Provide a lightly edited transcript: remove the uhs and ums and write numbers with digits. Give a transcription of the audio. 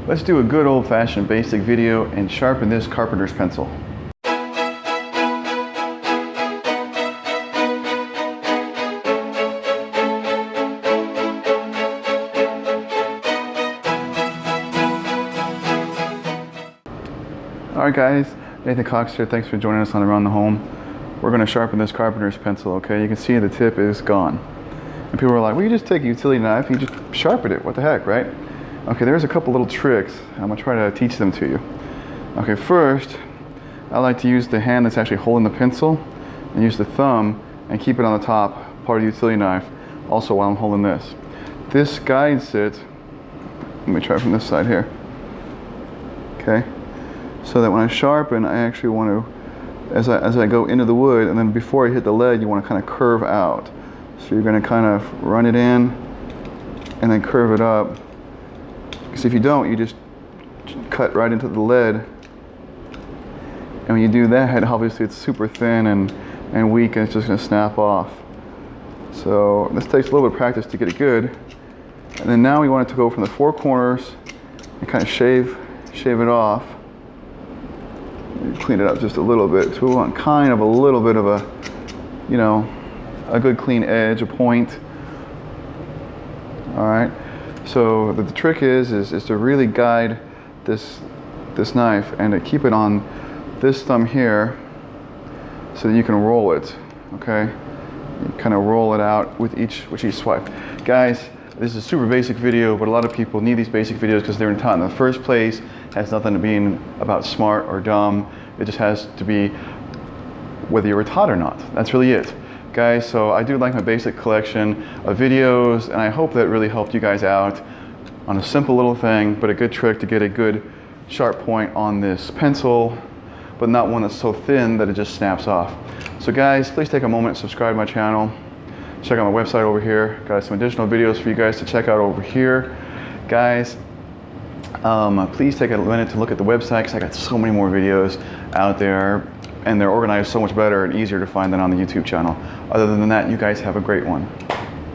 Let's do a good old-fashioned basic video and sharpen this Carpenter's pencil. Alright guys, Nathan Cox here. Thanks for joining us on Around the Home. We're going to sharpen this Carpenter's pencil, okay? You can see the tip is gone. And people are like, well, you just take a utility knife and you just sharpen it. What the heck, right? Okay, there's a couple little tricks. I'm going to try to teach them to you. Okay, first, I like to use the hand that's actually holding the pencil and use the thumb and keep it on the top part of the utility knife also while I'm holding this. This guides it. Let me try from this side here. Okay? So that when I sharpen, I actually want to, as I go into the wood, and then before I hit the lead, you want to kind of curve out. So you're going to kind of run it in, and then curve it up. Because if you don't, you just cut right into the lead. And when you do that, obviously it's super thin and weak, and it's just going to snap off. So this takes a little bit of practice to get it good. And then now we want it to go from the four corners and kind of shave it off. Clean it up just a little bit. So we want kind of a little bit of a, you know, a good clean edge, a point. All right. So the trick is to really guide this knife and to keep it on this thumb here, so that you can roll it. Okay. You kind of roll it out with each swipe. Guys, this is a super basic video, but a lot of people need these basic videos because they're taught in the first place. It has nothing to be about smart or dumb. It just has to be whether you were taught or not. That's really it. Guys, so I do like my basic collection of videos, and I hope that really helped you guys out on a simple little thing, but a good trick to get a good sharp point on this pencil, but not one that's so thin that it just snaps off. So guys, please take a moment and subscribe to my channel. Check out my website over here. Got some additional videos for you guys to check out over here. Guys, please take a minute to look at the website because I got so many more videos out there, and they're organized so much better and easier to find than on the YouTube channel. Other than that, you guys have a great one.